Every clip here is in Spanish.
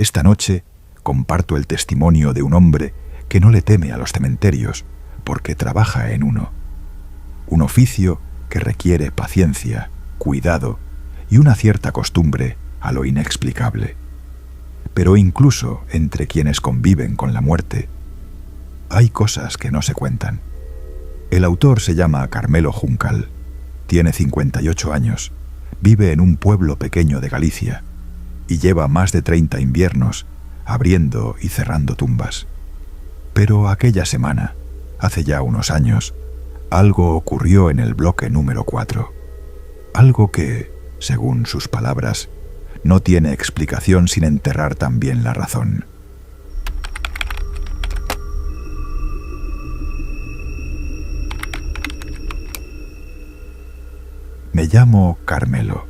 Esta noche comparto el testimonio de un hombre que no le teme a los cementerios porque trabaja en uno. Un oficio que requiere paciencia, cuidado y una cierta costumbre a lo inexplicable. Pero incluso entre quienes conviven con la muerte, hay cosas que no se cuentan. El autor se llama Carmelo Juncal, tiene 58 años, vive en un pueblo pequeño de Galicia y lleva más de 30 inviernos abriendo y cerrando tumbas. Pero aquella semana, hace ya unos años, algo ocurrió en el bloque número 4. Algo que, según sus palabras, no tiene explicación sin enterrar también la razón. Me llamo Carmelo,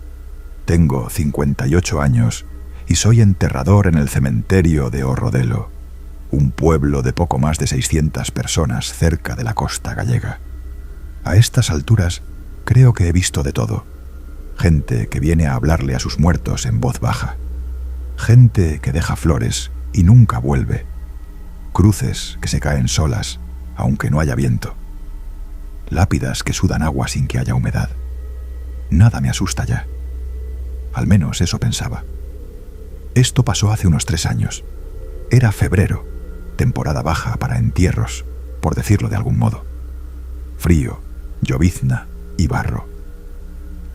tengo 58 años y soy enterrador en el cementerio de Orrodelo, un pueblo de poco más de 600 personas cerca de la costa gallega. A estas alturas creo que he visto de todo. Gente que viene a hablarle a sus muertos en voz baja. Gente que deja flores y nunca vuelve. Cruces que se caen solas, aunque no haya viento. Lápidas que sudan agua sin que haya humedad. Nada me asusta ya. Al menos eso pensaba. Esto pasó hace unos 3 años. Era febrero, temporada baja para entierros, por decirlo de algún modo. Frío, llovizna y barro.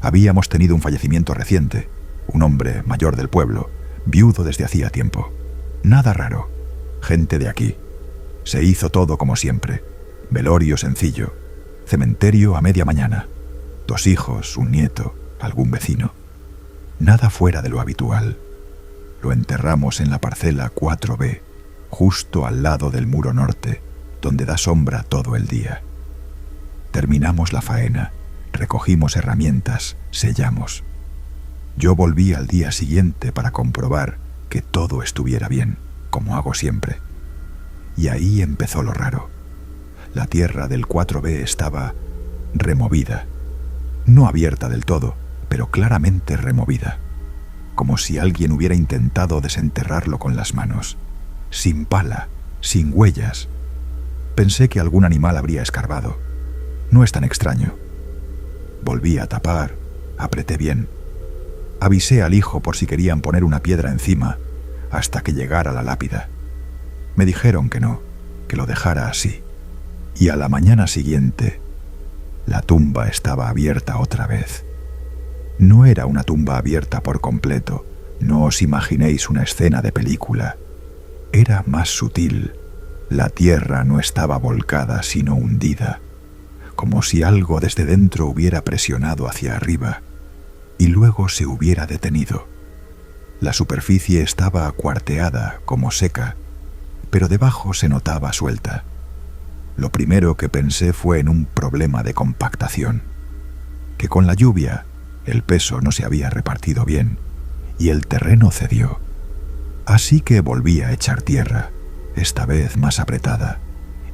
Habíamos tenido un fallecimiento reciente, un hombre mayor del pueblo, viudo desde hacía tiempo. Nada raro, gente de aquí. Se hizo todo como siempre, velorio sencillo, cementerio a media mañana, 2 hijos, un nieto, algún vecino. Nada fuera de lo habitual. Lo enterramos en la parcela 4B, justo al lado del muro norte, donde da sombra todo el día. Terminamos la faena, recogimos herramientas, sellamos. Yo volví al día siguiente para comprobar que todo estuviera bien, como hago siempre. Y ahí empezó lo raro. La tierra del 4B estaba removida. No abierta del todo, pero claramente removida. Como si alguien hubiera intentado desenterrarlo con las manos. Sin pala, sin huellas. Pensé que algún animal habría escarbado. No es tan extraño. Volví a tapar, apreté bien. Avisé al hijo por si querían poner una piedra encima hasta que llegara la lápida. Me dijeron que no, que lo dejara así. Y a la mañana siguiente, la tumba estaba abierta otra vez. No era una tumba abierta por completo, no os imaginéis una escena de película. Era más sutil. La tierra no estaba volcada, sino hundida, como si algo desde dentro hubiera presionado hacia arriba y luego se hubiera detenido. La superficie estaba cuarteada, como seca, pero debajo se notaba suelta. Lo primero que pensé fue en un problema de compactación, que con la lluvia el peso no se había repartido bien y el terreno cedió. Así que volví a echar tierra, esta vez más apretada,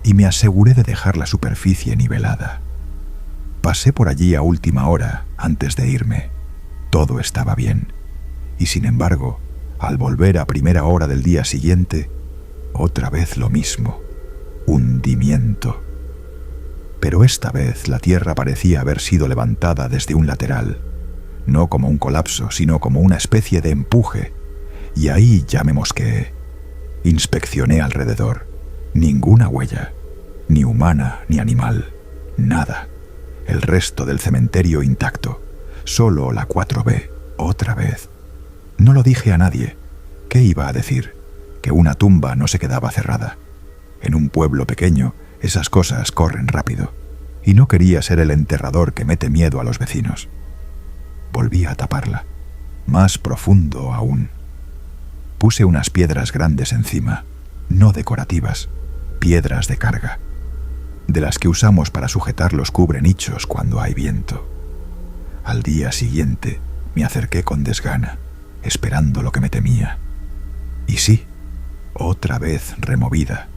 y me aseguré de dejar la superficie nivelada. Pasé por allí a última hora antes de irme. Todo estaba bien, y sin embargo, al volver a primera hora del día siguiente, otra vez lo mismo, hundimiento. Pero esta vez la tierra parecía haber sido levantada desde un lateral, no como un colapso, sino como una especie de empuje, y ahí ya me mosqueé. Inspeccioné alrededor. Ninguna huella, ni humana ni animal, nada. El resto del cementerio intacto, solo la 4B, otra vez. No lo dije a nadie. ¿Qué iba a decir? Que una tumba no se quedaba cerrada. En un pueblo pequeño, esas cosas corren rápido, y no quería ser el enterrador que mete miedo a los vecinos. Volví a taparla, más profundo aún. Puse unas piedras grandes encima, no decorativas, piedras de carga, de las que usamos para sujetar los cubrenichos cuando hay viento. Al día siguiente me acerqué con desgana, esperando lo que me temía. Y sí, otra vez removida.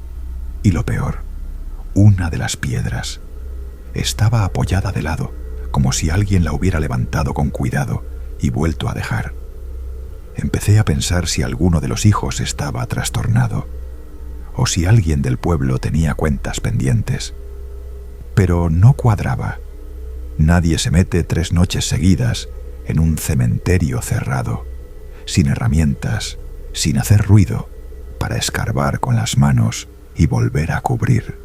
Y lo peor, una de las piedras estaba apoyada de lado, como si alguien la hubiera levantado con cuidado y vuelto a dejar. Empecé a pensar si alguno de los hijos estaba trastornado o si alguien del pueblo tenía cuentas pendientes. Pero no cuadraba. Nadie se mete 3 noches seguidas en un cementerio cerrado, sin herramientas, sin hacer ruido, para escarbar con las manos y volver a cubrir.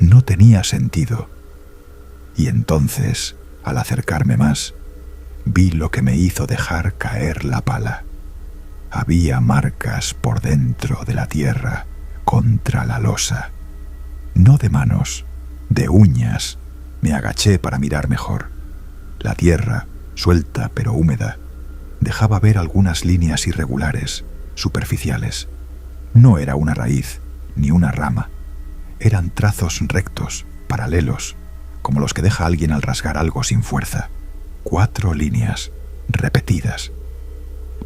No tenía sentido. Y entonces, al acercarme más, vi lo que me hizo dejar caer la pala. Había marcas por dentro de la tierra, contra la losa. No de manos, de uñas. Me agaché para mirar mejor. La tierra, suelta pero húmeda, dejaba ver algunas líneas irregulares, superficiales. No era una raíz, ni una rama. Eran trazos rectos, paralelos, como los que deja alguien al rasgar algo sin fuerza. 4 líneas, repetidas.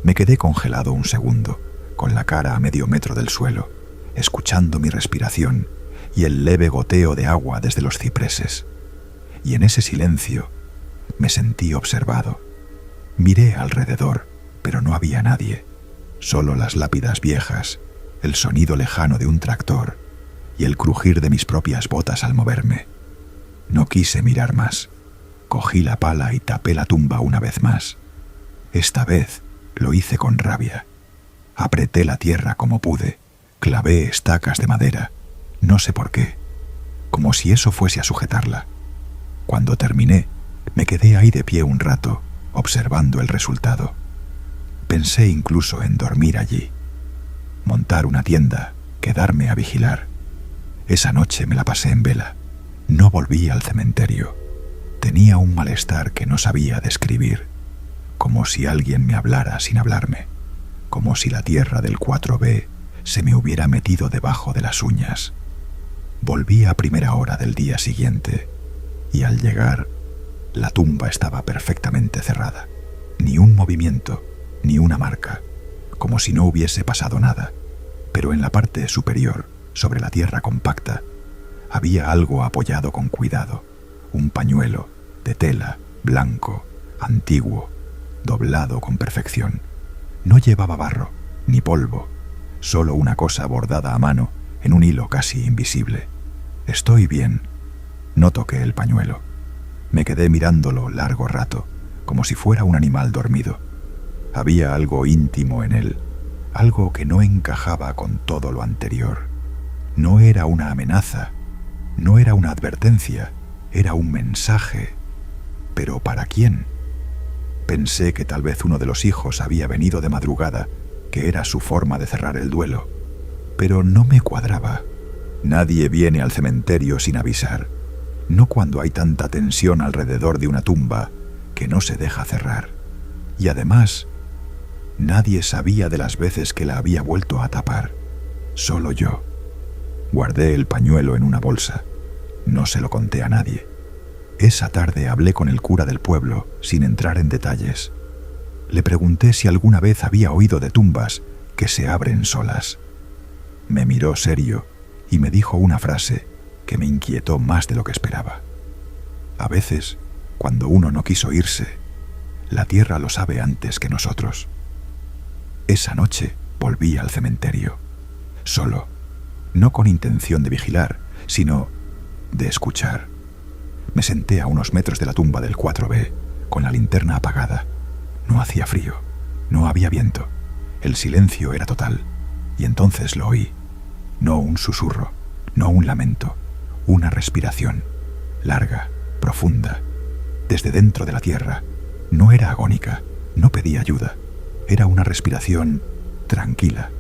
Me quedé congelado un segundo, con la cara a medio metro del suelo, escuchando mi respiración y el leve goteo de agua desde los cipreses. Y en ese silencio me sentí observado. Miré alrededor, pero no había nadie. Solo las lápidas viejas, el sonido lejano de un tractor y el crujir de mis propias botas al moverme. No quise mirar más. Cogí la pala y tapé la tumba una vez más. Esta vez lo hice con rabia. Apreté la tierra como pude, clavé estacas de madera, no sé por qué, como si eso fuese a sujetarla. Cuando terminé, me quedé ahí de pie un rato, observando el resultado. Pensé incluso en dormir allí, montar una tienda, quedarme a vigilar. Esa noche me la pasé en vela. No volví al cementerio. Tenía un malestar que no sabía describir, como si alguien me hablara sin hablarme, como si la tierra del 4B se me hubiera metido debajo de las uñas. Volví a primera hora del día siguiente y al llegar, la tumba estaba perfectamente cerrada. Ni un movimiento, ni una marca, como si no hubiese pasado nada. Pero en la parte superior, sobre la tierra compacta, había algo apoyado con cuidado, un pañuelo de tela, blanco, antiguo, doblado con perfección. No llevaba barro, ni polvo, solo una cosa bordada a mano en un hilo casi invisible. Estoy bien. No toqué el pañuelo. Me quedé mirándolo largo rato, como si fuera un animal dormido. Había algo íntimo en él, algo que no encajaba con todo lo anterior. No era una amenaza, no era una advertencia, era un mensaje. ¿Pero para quién? Pensé que tal vez uno de los hijos había venido de madrugada, que era su forma de cerrar el duelo. Pero no me cuadraba. Nadie viene al cementerio sin avisar. No cuando hay tanta tensión alrededor de una tumba que no se deja cerrar. Y además, nadie sabía de las veces que la había vuelto a tapar. Solo yo. Guardé el pañuelo en una bolsa. No se lo conté a nadie. Esa tarde hablé con el cura del pueblo, sin entrar en detalles. Le pregunté si alguna vez había oído de tumbas que se abren solas. Me miró serio y me dijo una frase que me inquietó más de lo que esperaba. A veces, cuando uno no quiso irse, la tierra lo sabe antes que nosotros. Esa noche volví al cementerio, solo, no con intención de vigilar, sino de escuchar. Me senté a unos metros de la tumba del 4B, con la linterna apagada. No hacía frío, no había viento. El silencio era total, y entonces lo oí. No un susurro, no un lamento, una respiración, larga, profunda, desde dentro de la tierra. No era agónica, no pedía ayuda. Era una respiración tranquila,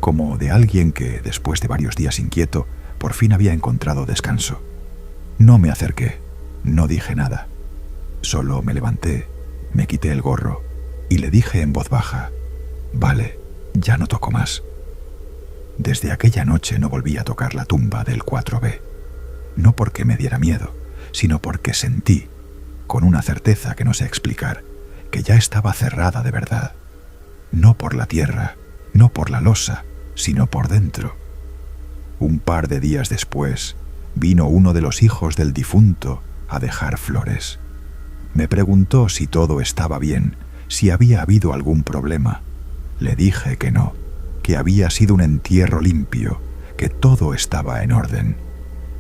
como de alguien que, después de varios días inquieto, por fin había encontrado descanso. No me acerqué, no dije nada. Solo me levanté, me quité el gorro y le dije en voz baja: «Vale, ya no toco más». Desde aquella noche no volví a tocar la tumba del 4B. No porque me diera miedo, sino porque sentí, con una certeza que no sé explicar, que ya estaba cerrada de verdad. No por la tierra, no por la losa, sino por dentro. Un par de días después, vino uno de los hijos del difunto a dejar flores. Me preguntó si todo estaba bien, si había habido algún problema. Le dije que no, que había sido un entierro limpio, que todo estaba en orden.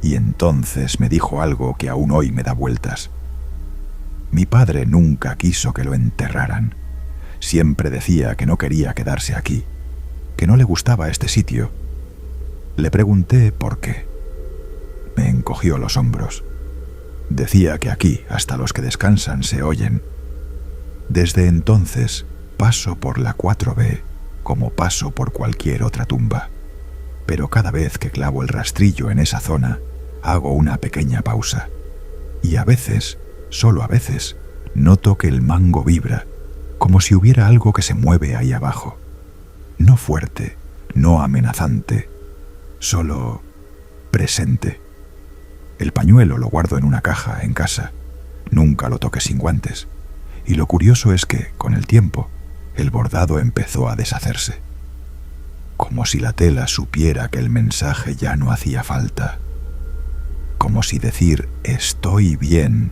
Y entonces me dijo algo que aún hoy me da vueltas. Mi padre nunca quiso que lo enterraran. Siempre decía que no quería quedarse aquí, que no le gustaba este sitio. Le pregunté por qué. Me encogió los hombros. Decía que aquí hasta los que descansan se oyen. Desde entonces paso por la 4B como paso por cualquier otra tumba. Pero cada vez que clavo el rastrillo en esa zona, hago una pequeña pausa. Y a veces, solo a veces, noto que el mango vibra, como si hubiera algo que se mueve ahí abajo. No fuerte, no amenazante, solo presente. El pañuelo lo guardo en una caja en casa. Nunca lo toqué sin guantes. Y lo curioso es que, con el tiempo, el bordado empezó a deshacerse. Como si la tela supiera que el mensaje ya no hacía falta. Como si decir «estoy bien»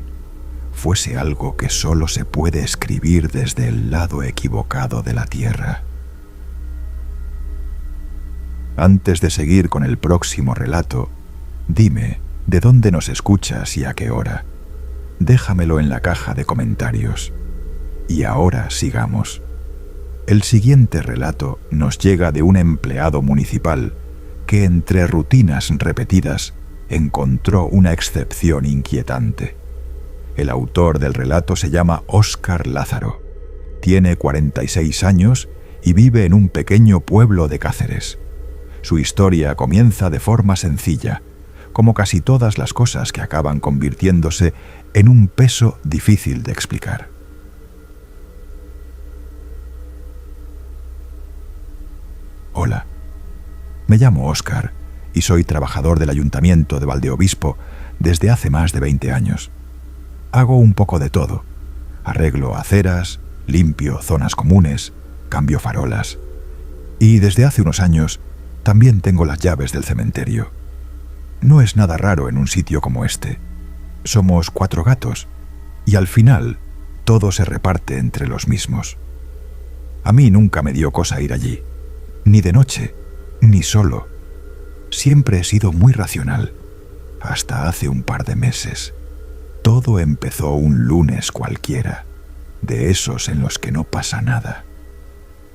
fuese algo que solo se puede escribir desde el lado equivocado de la tierra. Antes de seguir con el próximo relato, dime de dónde nos escuchas y a qué hora. Déjamelo en la caja de comentarios. Y ahora sigamos. El siguiente relato nos llega de un empleado municipal que, entre rutinas repetidas, encontró una excepción inquietante. El autor del relato se llama Óscar Lázaro. Tiene 46 años y vive en un pequeño pueblo de Cáceres. Su historia comienza de forma sencilla, como casi todas las cosas que acaban convirtiéndose en un peso difícil de explicar. Hola, me llamo Óscar y soy trabajador del Ayuntamiento de Valdeobispo desde hace más de 20 años. Hago un poco de todo. Arreglo aceras, limpio zonas comunes, cambio farolas. Y desde hace unos años también tengo las llaves del cementerio. No es nada raro en un sitio como este. Somos 4 gatos y al final todo se reparte entre los mismos. A mí nunca me dio cosa ir allí, ni de noche, ni solo. Siempre he sido muy racional, hasta hace un par de meses. Todo empezó un lunes cualquiera, de esos en los que no pasa nada.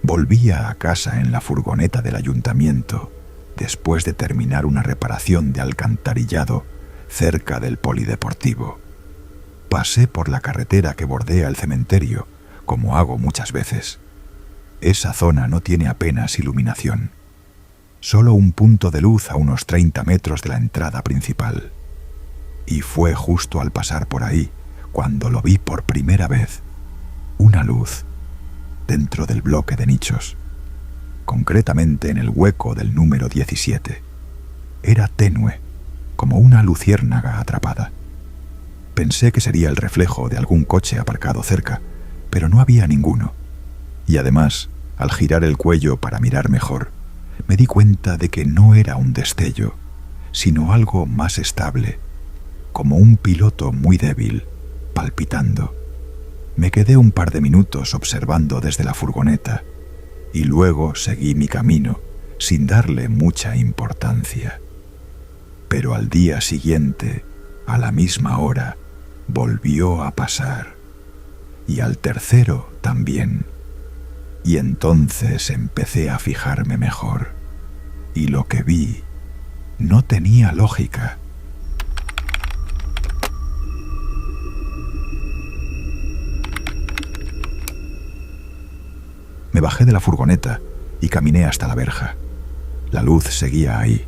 Volvía a casa en la furgoneta del ayuntamiento después de terminar una reparación de alcantarillado cerca del polideportivo. Pasé por la carretera que bordea el cementerio, como hago muchas veces. Esa zona no tiene apenas iluminación. Solo un punto de luz a unos 30 metros de la entrada principal. Y fue justo al pasar por ahí cuando lo vi por primera vez. Una luz dentro del bloque de nichos, concretamente en el hueco del número 17. Era tenue, como una luciérnaga atrapada. Pensé que sería el reflejo de algún coche aparcado cerca, pero no había ninguno. Y además, al girar el cuello para mirar mejor, me di cuenta de que no era un destello, sino algo más estable, como un piloto muy débil, palpitando. Me quedé un par de minutos observando desde la furgoneta y luego seguí mi camino sin darle mucha importancia. Pero al día siguiente, a la misma hora, volvió a pasar. Y al tercero también. Y entonces empecé a fijarme mejor. Y lo que vi no tenía lógica. Me bajé de la furgoneta y caminé hasta la verja. La luz seguía ahí,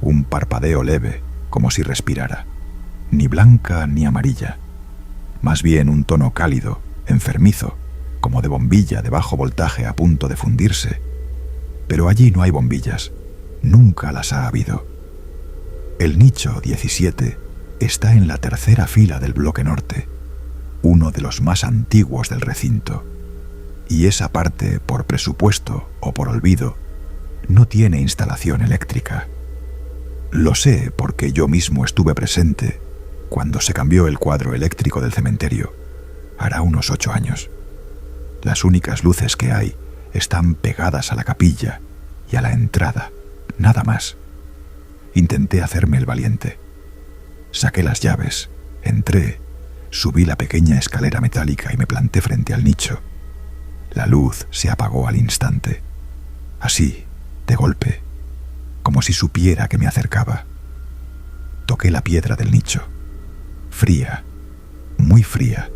un parpadeo leve, como si respirara. Ni blanca ni amarilla. Más bien un tono cálido, enfermizo, como de bombilla de bajo voltaje a punto de fundirse. Pero allí no hay bombillas. Nunca las ha habido. El nicho 17 está en la tercera fila del bloque norte, uno de los más antiguos del recinto. Y esa parte, por presupuesto o por olvido, no tiene instalación eléctrica. Lo sé porque yo mismo estuve presente cuando se cambió el cuadro eléctrico del cementerio, hará unos 8 años. Las únicas luces que hay están pegadas a la capilla y a la entrada, nada más. Intenté hacerme el valiente. Saqué las llaves, entré, subí la pequeña escalera metálica y me planté frente al nicho. La luz se apagó al instante. Así, de golpe, como si supiera que me acercaba. Toqué la piedra del nicho. Fría, muy fría.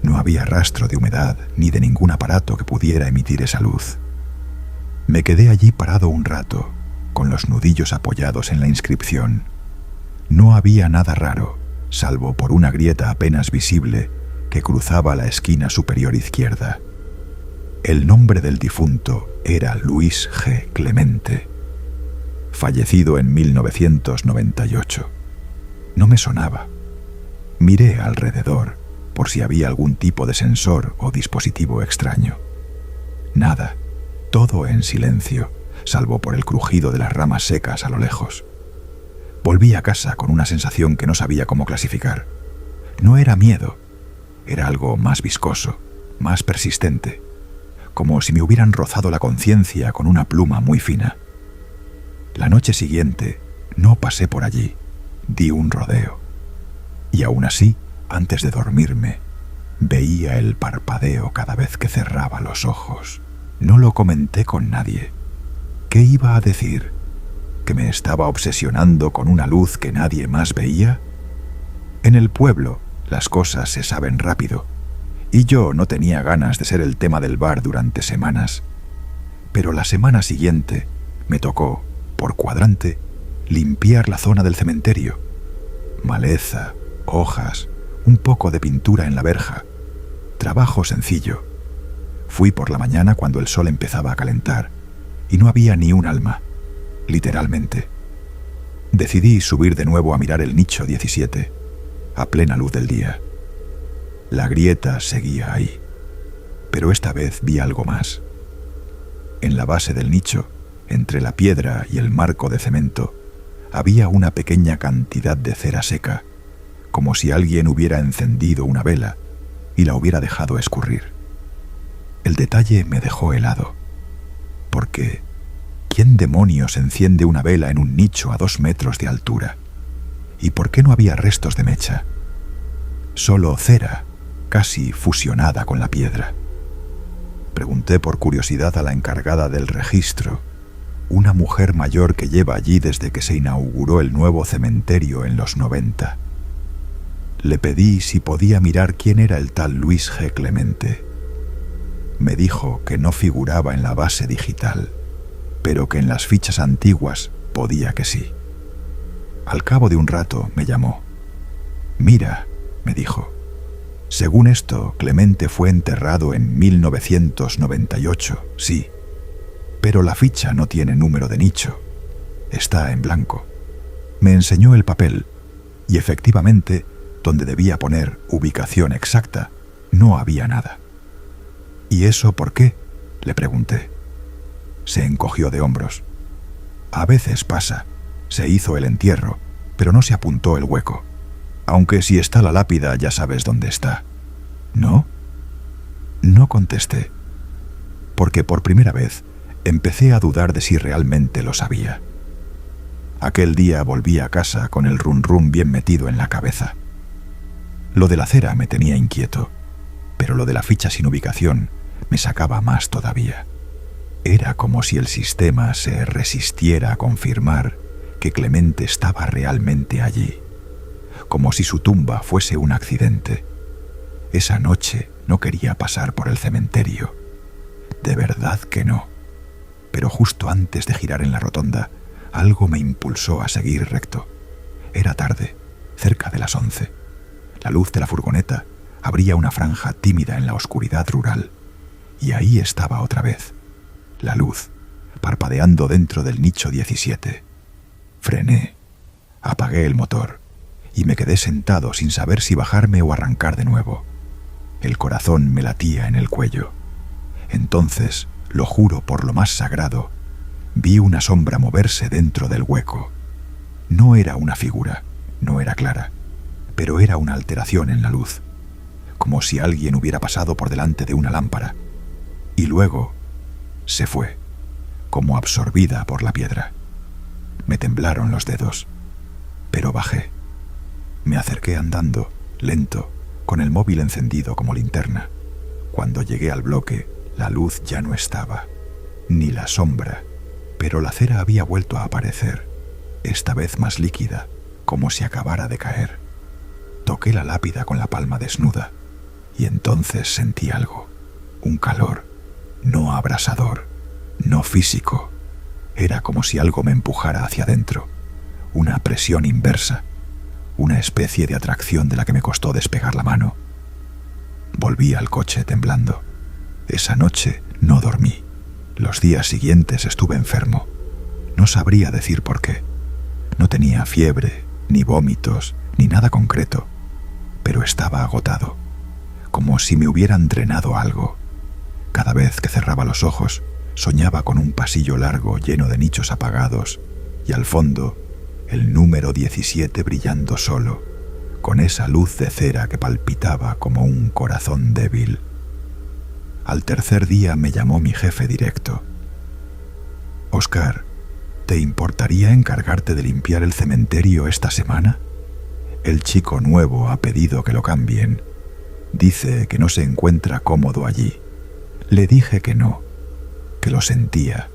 No había rastro de humedad ni de ningún aparato que pudiera emitir esa luz. Me quedé allí parado un rato, con los nudillos apoyados en la inscripción. No había nada raro, salvo por una grieta apenas visible que cruzaba la esquina superior izquierda. El nombre del difunto era Luis G. Clemente, fallecido en 1998. No me sonaba. Miré alrededor por si había algún tipo de sensor o dispositivo extraño. Nada, todo en silencio, salvo por el crujido de las ramas secas a lo lejos. Volví a casa con una sensación que no sabía cómo clasificar. No era miedo, era algo más viscoso, más persistente, como si me hubieran rozado la conciencia con una pluma muy fina. La noche siguiente no pasé por allí, di un rodeo. Y aún así, antes de dormirme, veía el parpadeo cada vez que cerraba los ojos. No lo comenté con nadie. ¿Qué iba a decir? ¿Que me estaba obsesionando con una luz que nadie más veía? En el pueblo, las cosas se saben rápido, y yo no tenía ganas de ser el tema del bar durante semanas. Pero la semana siguiente me tocó, por cuadrante, limpiar la zona del cementerio. Maleza, hojas, un poco de pintura en la verja. Trabajo sencillo. Fui por la mañana cuando el sol empezaba a calentar, y no había ni un alma, literalmente. Decidí subir de nuevo a mirar el nicho 17, a plena luz del día. La grieta seguía ahí, pero esta vez vi algo más. En la base del nicho, entre la piedra y el marco de cemento, había una pequeña cantidad de cera seca, como si alguien hubiera encendido una vela y la hubiera dejado escurrir. El detalle me dejó helado, porque ¿quién demonios enciende una vela en un nicho a 2 metros de altura? ¿Y por qué no había restos de mecha? Solo cera, casi fusionada con la piedra. Pregunté por curiosidad a la encargada del registro, una mujer mayor que lleva allí desde que se inauguró el nuevo cementerio en los 90. Le pedí si podía mirar quién era el tal Luis G. Clemente. Me dijo que no figuraba en la base digital, pero que en las fichas antiguas podía que sí. Al cabo de un rato me llamó. «Mira», me dijo, «según esto, Clemente fue enterrado en 1998, sí, pero la ficha no tiene número de nicho, está en blanco». Me enseñó el papel y efectivamente, donde debía poner ubicación exacta, no había nada. «¿Y eso por qué?», le pregunté. Se encogió de hombros. «A veces pasa. Se hizo el entierro, pero no se apuntó el hueco. Aunque si está la lápida ya sabes dónde está». «¿No?». No contesté, porque por primera vez empecé a dudar de si realmente lo sabía. Aquel día volví a casa con el run run bien metido en la cabeza. Lo de la cera me tenía inquieto, pero lo de la ficha sin ubicación me sacaba más todavía. Era como si el sistema se resistiera a confirmar que Clemente estaba realmente allí, como si su tumba fuese un accidente. Esa noche no quería pasar por el cementerio. De verdad que no. Pero justo antes de girar en la rotonda, algo me impulsó a seguir recto. Era tarde, cerca de las 11. La luz de la furgoneta abría una franja tímida en la oscuridad rural. Y ahí estaba otra vez, la luz, parpadeando dentro del nicho 17. Frené, apagué el motor y me quedé sentado sin saber si bajarme o arrancar de nuevo. El corazón me latía en el cuello. Entonces, lo juro por lo más sagrado, vi una sombra moverse dentro del hueco. No era una figura, no era clara, pero era una alteración en la luz, como si alguien hubiera pasado por delante de una lámpara. Y luego se fue, como absorbida por la piedra. Me temblaron los dedos, pero bajé. Me acerqué andando, lento, con el móvil encendido como linterna. Cuando llegué al bloque, la luz ya no estaba, ni la sombra, pero la cera había vuelto a aparecer, esta vez más líquida, como si acabara de caer. Toqué la lápida con la palma desnuda, y entonces sentí algo, un calor, no abrasador, no físico. Era como si algo me empujara hacia adentro, una presión inversa, una especie de atracción de la que me costó despegar la mano. Volví al coche temblando. Esa noche no dormí. Los días siguientes estuve enfermo. No sabría decir por qué. No tenía fiebre, ni vómitos, ni nada concreto, pero estaba agotado, como si me hubieran drenado algo. Cada vez que cerraba los ojos, soñaba con un pasillo largo lleno de nichos apagados y al fondo el número 17 brillando solo, con esa luz de cera que palpitaba como un corazón débil. Al tercer día me llamó mi jefe directo. «Oscar, ¿te importaría encargarte de limpiar el cementerio esta semana? El chico nuevo ha pedido que lo cambien. Dice que no se encuentra cómodo allí». Le dije que no, que lo sentía,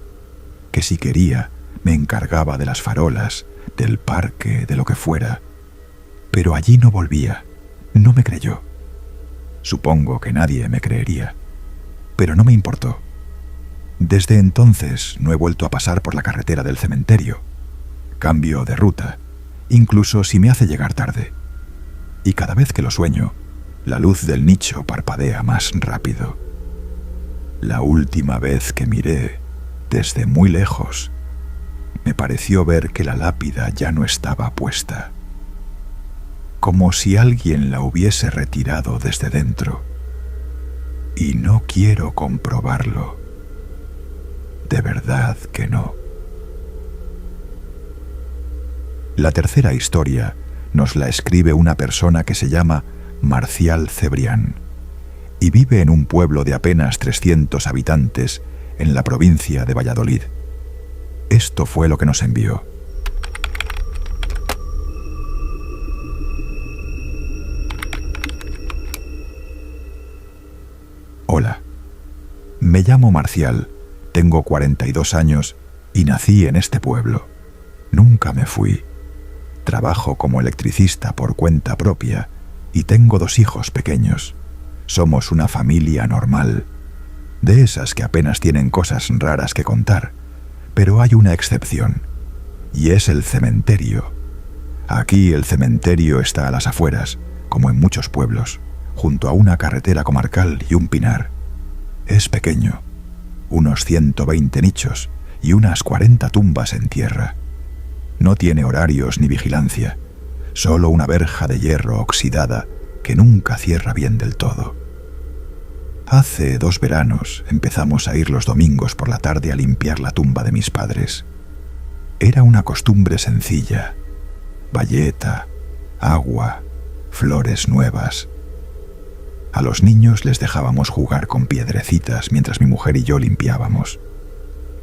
que si quería me encargaba de las farolas, del parque, de lo que fuera. Pero allí no volvía, no me creyó. Supongo que nadie me creería, pero no me importó. Desde entonces no he vuelto a pasar por la carretera del cementerio. Cambio de ruta, incluso si me hace llegar tarde. Y cada vez que lo sueño, la luz del nicho parpadea más rápido. La última vez que miré, desde muy lejos, me pareció ver que la lápida ya no estaba puesta, como si alguien la hubiese retirado desde dentro. Y no quiero comprobarlo. De verdad que no. La tercera historia nos la escribe una persona que se llama Marcial Cebrián y vive en un pueblo de apenas 300 habitantes en la provincia de Valladolid. Esto fue lo que nos envió. Hola, me llamo Marcial, tengo 42 años y nací en este pueblo. Nunca me fui. Trabajo como electricista por cuenta propia y tengo 2 hijos pequeños. Somos una familia normal, de esas que apenas tienen cosas raras que contar, pero hay una excepción, y es el cementerio. Aquí el cementerio está a las afueras, como en muchos pueblos, junto a una carretera comarcal y un pinar. Es pequeño, unos 120 nichos y unas 40 tumbas en tierra. No tiene horarios ni vigilancia, solo una verja de hierro oxidada que nunca cierra bien del todo. Hace 2 veranos empezamos a ir los domingos por la tarde a limpiar la tumba de mis padres. Era una costumbre sencilla: bayeta, agua, flores nuevas. A los niños les dejábamos jugar con piedrecitas mientras mi mujer y yo limpiábamos.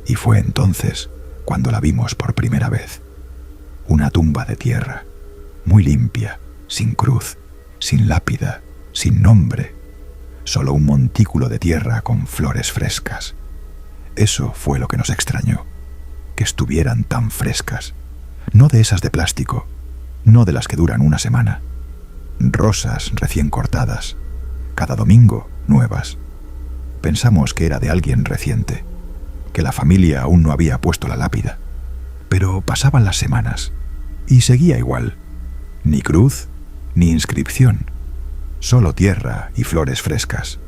Y fue entonces cuando la vimos por primera vez. Una tumba de tierra, muy limpia, sin cruz, sin lápida, sin nombre, solo un montículo de tierra con flores frescas. Eso fue lo que nos extrañó, que estuvieran tan frescas, no de esas de plástico, no de las que duran una semana, rosas recién cortadas, cada domingo nuevas. Pensamos que era de alguien reciente, que la familia aún no había puesto la lápida, pero pasaban las semanas y seguía igual, ni cruz, ni inscripción, solo tierra y flores frescas.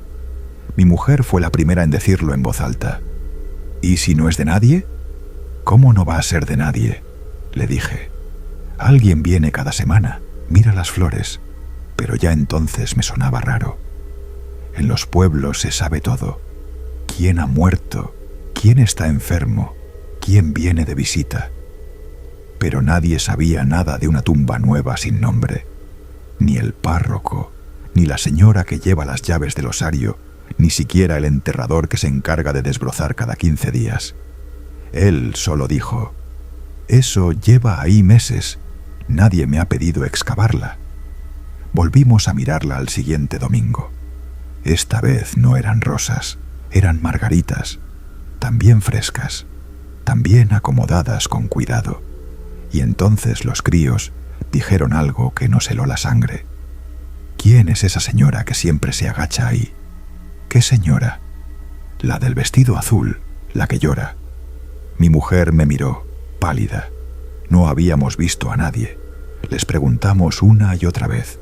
Mi mujer fue la primera en decirlo en voz alta. ¿Y si no es de nadie? ¿Cómo no va a ser de nadie?, le dije. Alguien viene cada semana, mira las flores, pero ya entonces me sonaba raro. En los pueblos se sabe todo. ¿Quién ha muerto? ¿Quién está enfermo? ¿Quién viene de visita? Pero nadie sabía nada de una tumba nueva sin nombre. Ni el párroco, ni la señora que lleva las llaves del osario, ni siquiera el enterrador que se encarga de desbrozar cada 15 días. Él solo dijo: «Eso lleva ahí meses. Nadie me ha pedido excavarla». Volvimos a mirarla al siguiente domingo. Esta vez no eran rosas, eran margaritas, también frescas, también acomodadas con cuidado. Y entonces los críos dijeron algo que nos heló la sangre. «¿Quién es esa señora que siempre se agacha ahí?» «¿Qué señora?» «La del vestido azul, la que llora». Mi mujer me miró, pálida. No habíamos visto a nadie. Les preguntamos una y otra vez.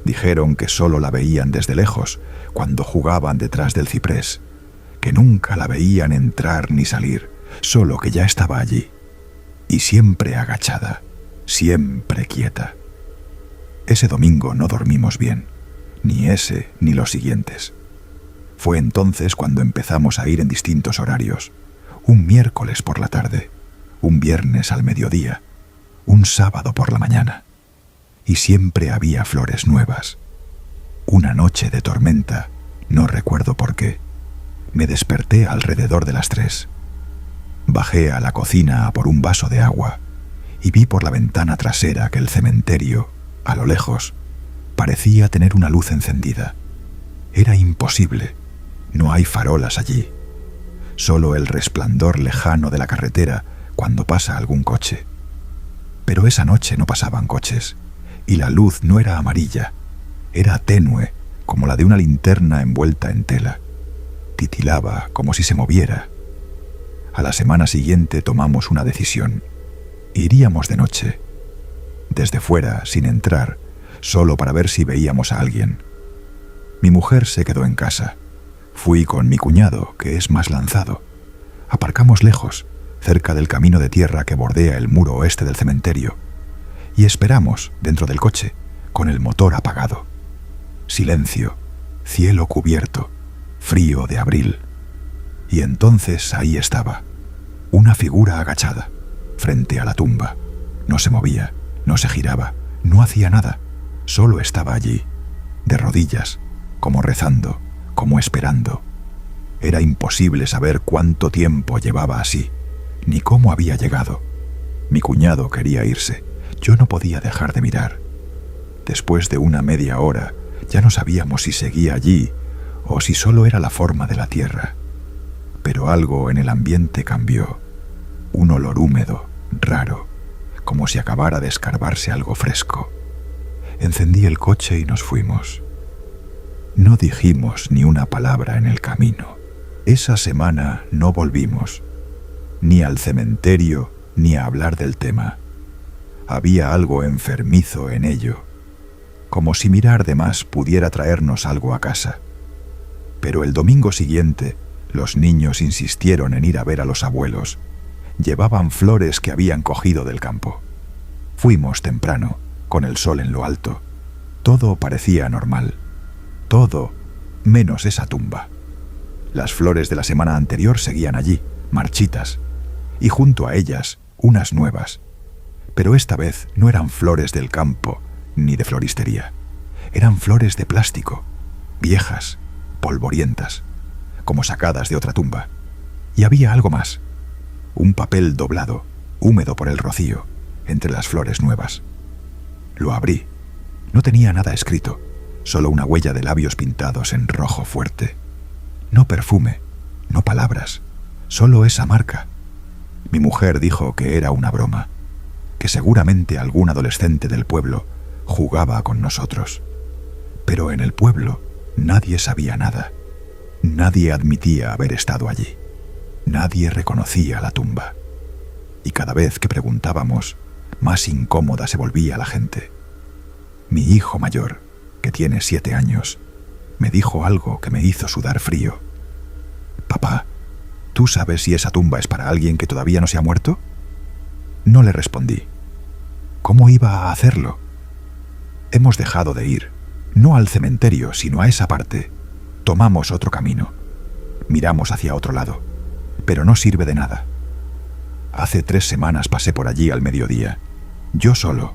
Dijeron que solo la veían desde lejos, cuando jugaban detrás del ciprés, que nunca la veían entrar ni salir, solo que ya estaba allí. Y siempre agachada, siempre quieta. Ese domingo no dormimos bien, ni ese ni los siguientes. Fue entonces cuando empezamos a ir en distintos horarios. Un miércoles por la tarde, un viernes al mediodía, un sábado por la mañana. Y siempre había flores nuevas. Una noche de tormenta, no recuerdo por qué, me desperté alrededor de las 3. Bajé a la cocina a por un vaso de agua y vi por la ventana trasera que el cementerio, a lo lejos, parecía tener una luz encendida. Era imposible, no hay farolas allí, solo el resplandor lejano de la carretera cuando pasa algún coche. Pero esa noche no pasaban coches, y la luz no era amarilla, era tenue, como la de una linterna envuelta en tela. Titilaba como si se moviera. A la semana siguiente tomamos una decisión. Iríamos de noche, desde fuera, sin entrar, solo para ver si veíamos a alguien. Mi mujer se quedó en casa. Fui con mi cuñado, que es más lanzado. Aparcamos lejos, cerca del camino de tierra que bordea el muro oeste del cementerio, y esperamos dentro del coche, con el motor apagado. Silencio, cielo cubierto, frío de abril. Y entonces ahí estaba, una figura agachada, frente a la tumba. No se movía, no se giraba, no hacía nada, solo estaba allí, de rodillas, como rezando, como esperando. Era imposible saber cuánto tiempo llevaba así, ni cómo había llegado. Mi cuñado quería irse, yo no podía dejar de mirar. Después de una media hora, ya no sabíamos si seguía allí o si solo era la forma de la tierra. Pero algo en el ambiente cambió. Un olor húmedo, raro, como si acabara de escarbarse algo fresco. Encendí el coche y nos fuimos. No dijimos ni una palabra en el camino. Esa semana no volvimos, ni al cementerio ni a hablar del tema. Había algo enfermizo en ello, como si mirar de más pudiera traernos algo a casa. Pero el domingo siguiente, los niños insistieron en ir a ver a los abuelos. Llevaban flores que habían cogido del campo. Fuimos temprano, con el sol en lo alto. Todo parecía normal. Todo, menos esa tumba. Las flores de la semana anterior seguían allí, marchitas, y junto a ellas, unas nuevas. Pero esta vez no eran flores del campo, ni de floristería. Eran flores de plástico, viejas, polvorientas, como sacadas de otra tumba. Y había algo más. Un papel doblado, húmedo por el rocío, entre las flores nuevas. Lo abrí. No tenía nada escrito, solo una huella de labios pintados en rojo fuerte. No perfume, no palabras, solo esa marca. Mi mujer dijo que era una broma, que seguramente algún adolescente del pueblo jugaba con nosotros. Pero en el pueblo nadie sabía nada. Nadie admitía haber estado allí. Nadie reconocía la tumba. Y cada vez que preguntábamos, más incómoda se volvía la gente. Mi hijo mayor, que tiene 7 años, me dijo algo que me hizo sudar frío. «Papá, ¿tú sabes si esa tumba es para alguien que todavía no se ha muerto?» No le respondí. ¿Cómo iba a hacerlo? Hemos dejado de ir, no al cementerio, sino a esa parte. Tomamos otro camino. Miramos hacia otro lado, pero no sirve de nada. Hace 3 semanas pasé por allí al mediodía, yo solo,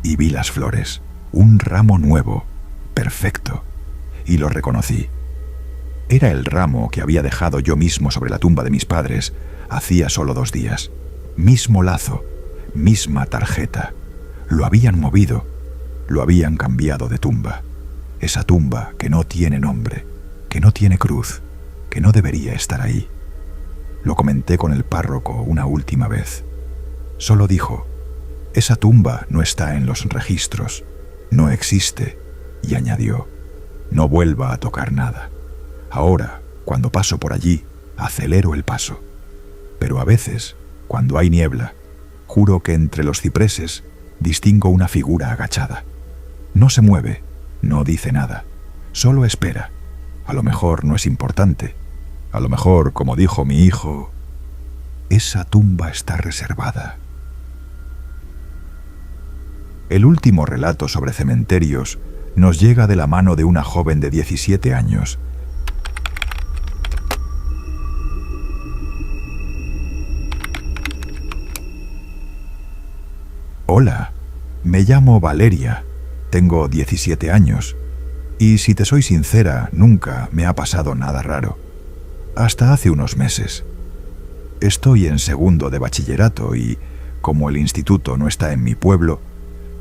y vi las flores, un ramo nuevo, perfecto, y lo reconocí. Era el ramo que había dejado yo mismo sobre la tumba de mis padres hacía solo 2 días. Mismo lazo, misma tarjeta. Lo habían movido, lo habían cambiado de tumba. Esa tumba que no tiene nombre, que no tiene cruz, que no debería estar ahí. Lo comenté con el párroco una última vez. Solo dijo: esa tumba no está en los registros, no existe, y añadió: no vuelva a tocar nada. Ahora, cuando paso por allí, acelero el paso. Pero a veces, cuando hay niebla, juro que entre los cipreses distingo una figura agachada. No se mueve, no dice nada, solo espera. A lo mejor no es importante. A lo mejor, como dijo mi hijo, esa tumba está reservada. El último relato sobre cementerios nos llega de la mano de una joven de 17 años. Hola, me llamo Valeria, tengo 17 años, y si te soy sincera, nunca me ha pasado nada raro. Hasta hace unos meses. Estoy en 2º de bachillerato y, como el instituto no está en mi pueblo,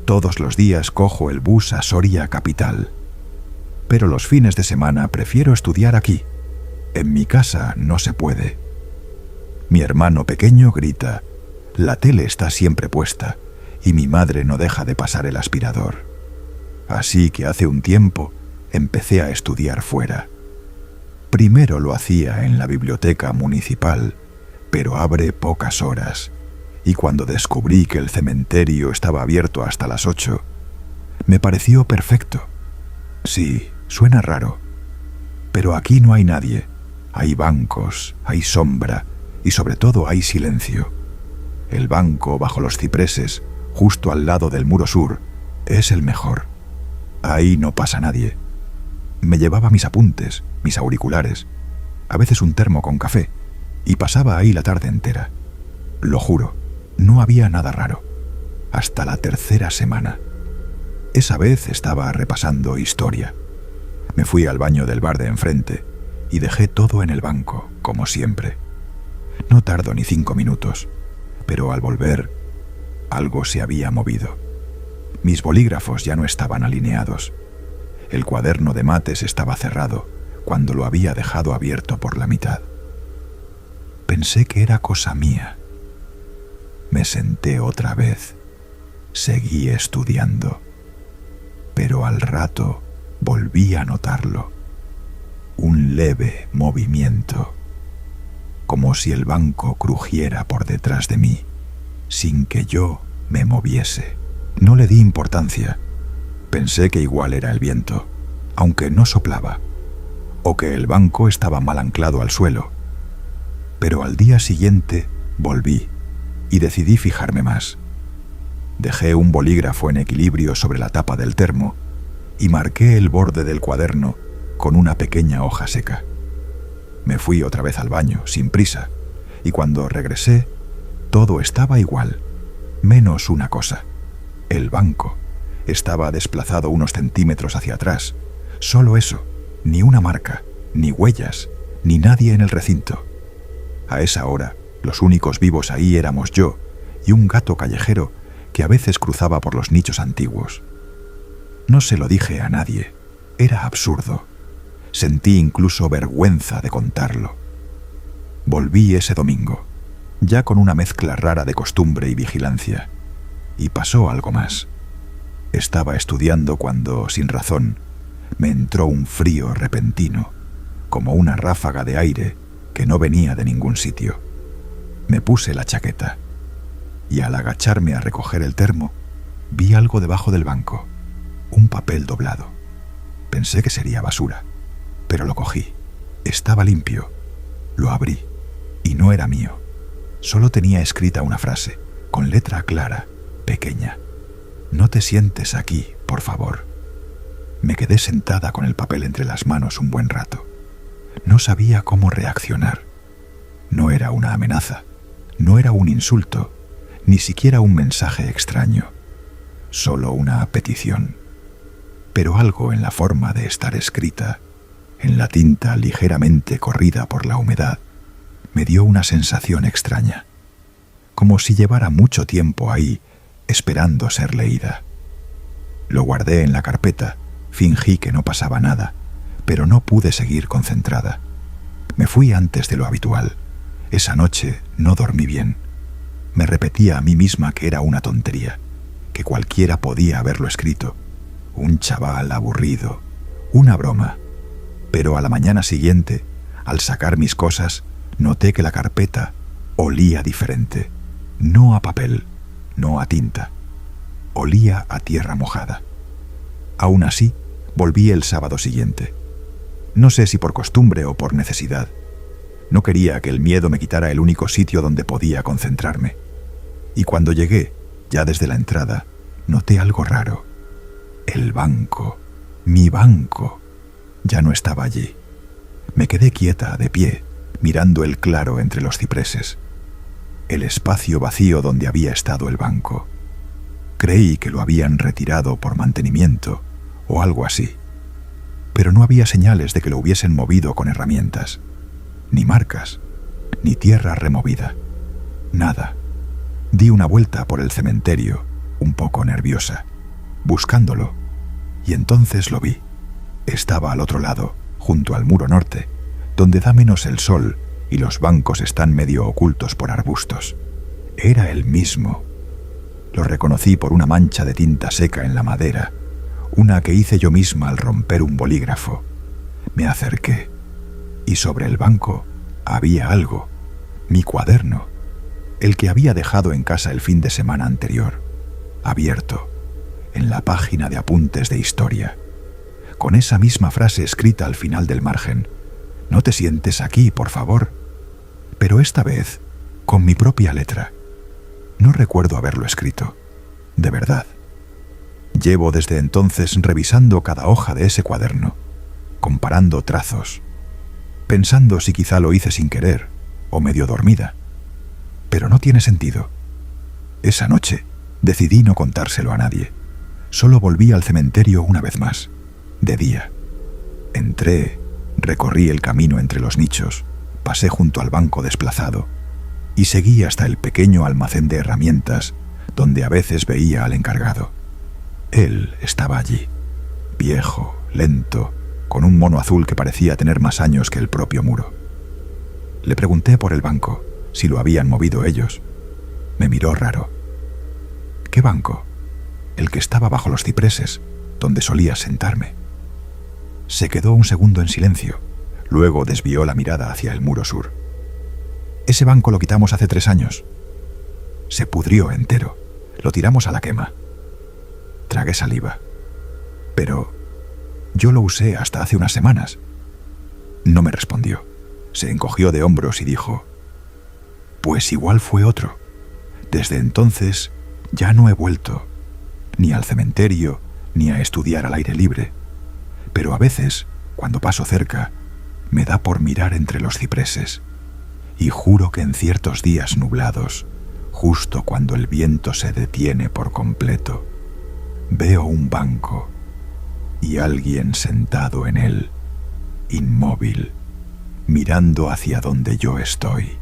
todos los días cojo el bus a Soria capital. Pero los fines de semana prefiero estudiar aquí. En mi casa no se puede. Mi hermano pequeño grita: la tele está siempre puesta y mi madre no deja de pasar el aspirador. Así que hace un tiempo empecé a estudiar fuera. Primero lo hacía en la biblioteca municipal, pero abre pocas horas, y cuando descubrí que el cementerio estaba abierto hasta las 8, me pareció perfecto. Sí, suena raro, pero aquí no hay nadie. Hay bancos, hay sombra y sobre todo hay silencio. El banco bajo los cipreses, justo al lado del muro sur, es el mejor. Ahí no pasa nadie. Me llevaba mis apuntes, mis auriculares, a veces un termo con café, y pasaba ahí la tarde entera. Lo juro, no había nada raro. Hasta la 3ª semana. Esa vez estaba repasando historia. Me fui al baño del bar de enfrente y dejé todo en el banco, como siempre. No tardo ni 5 minutos, pero al volver, algo se había movido. Mis bolígrafos ya no estaban alineados. El cuaderno de mates estaba cerrado cuando lo había dejado abierto por la mitad. Pensé que era cosa mía. Me senté otra vez. Seguí estudiando. Pero al rato volví a notarlo. Un leve movimiento. Como si el banco crujiera por detrás de mí, sin que yo me moviese. No le di importancia. Pensé que igual era el viento, aunque no soplaba, o que el banco estaba mal anclado al suelo. Pero al día siguiente volví y decidí fijarme más. Dejé un bolígrafo en equilibrio sobre la tapa del termo y marqué el borde del cuaderno con una pequeña hoja seca. Me fui otra vez al baño, sin prisa, y cuando regresé, todo estaba igual, menos una cosa. El banco estaba desplazado unos centímetros hacia atrás. Solo eso, ni una marca, ni huellas, ni nadie en el recinto. A esa hora, los únicos vivos ahí éramos yo y un gato callejero que a veces cruzaba por los nichos antiguos. No se lo dije a nadie. Era absurdo. Sentí incluso vergüenza de contarlo. Volví ese domingo, ya con una mezcla rara de costumbre y vigilancia. Y pasó algo más. Estaba estudiando cuando, sin razón, me entró un frío repentino, como una ráfaga de aire que no venía de ningún sitio. Me puse la chaqueta y al agacharme a recoger el termo, vi algo debajo del banco, un papel doblado. Pensé que sería basura, pero lo cogí. Estaba limpio. Lo abrí y no era mío. Solo tenía escrita una frase, con letra clara, pequeña. No te sientes aquí, por favor. Me quedé sentada con el papel entre las manos un buen rato. No sabía cómo reaccionar. No era una amenaza, no era un insulto, ni siquiera un mensaje extraño. Solo una petición. pero algo en la forma de estar escrita, en la tinta ligeramente corrida por la humedad, me dio una sensación extraña, como si llevara mucho tiempo ahí esperando ser leída. Lo guardé en la carpeta, fingí que no pasaba nada, pero no pude seguir concentrada. Me fui antes de lo habitual. Esa noche no dormí bien. Me repetía a mí misma que era una tontería, que cualquiera podía haberlo escrito. Un chaval aburrido, una broma. Pero a la mañana siguiente, al sacar mis cosas, noté que la carpeta olía diferente. No a papel, no a tinta. Olía a tierra mojada. Aún así, volví el sábado siguiente. No sé si por costumbre o por necesidad. No quería que el miedo me quitara el único sitio donde podía concentrarme. Y cuando llegué, ya desde la entrada, noté algo raro. El banco, mi banco, ya no estaba allí. Me quedé quieta, de pie, mirando el claro entre los cipreses. El espacio vacío donde había estado el banco. Creí que lo habían retirado por mantenimiento o algo así. Pero no había señales de que lo hubiesen movido con herramientas. Ni marcas, ni tierra removida. Nada. Di una vuelta por el cementerio, un poco nerviosa, buscándolo, y entonces lo vi. Estaba al otro lado, junto al muro norte, donde da menos el sol y los bancos están medio ocultos por arbustos. Era el mismo. Lo reconocí por una mancha de tinta seca en la madera, una que hice yo misma al romper un bolígrafo. Me acerqué, y sobre el banco había algo, mi cuaderno, el que había dejado en casa el fin de semana anterior, abierto, en la página de apuntes de historia, con esa misma frase escrita al final del margen: «No te sientes aquí, por favor», pero esta vez con mi propia letra. No recuerdo haberlo escrito, de verdad. Llevo desde entonces revisando cada hoja de ese cuaderno, comparando trazos, pensando si quizá lo hice sin querer o medio dormida. Pero no tiene sentido. Esa noche decidí no contárselo a nadie. Solo volví al cementerio una vez más, de día. Entré, recorrí el camino entre los nichos, pasé junto al banco desplazado y seguí hasta el pequeño almacén de herramientas donde a veces veía al encargado. Él estaba allí, viejo, lento, con un mono azul que parecía tener más años que el propio muro. Le pregunté por el banco, si lo habían movido ellos. Me miró raro. ¿Qué banco? El que estaba bajo los cipreses, donde solía sentarme. Se quedó un segundo en silencio, luego desvió la mirada hacia el muro sur. Ese banco lo quitamos hace 3 años. Se pudrió entero, lo tiramos a la quema. Tragué saliva. Pero yo lo usé hasta hace unas semanas. No me respondió. Se encogió de hombros y dijo: «Pues igual fue otro. Desde entonces ya no he vuelto, ni al cementerio, ni a estudiar al aire libre. Pero a veces, cuando paso cerca, me da por mirar entre los cipreses. Y juro que en ciertos días nublados, justo cuando el viento se detiene por completo, veo un banco y alguien sentado en él, inmóvil, mirando hacia donde yo estoy».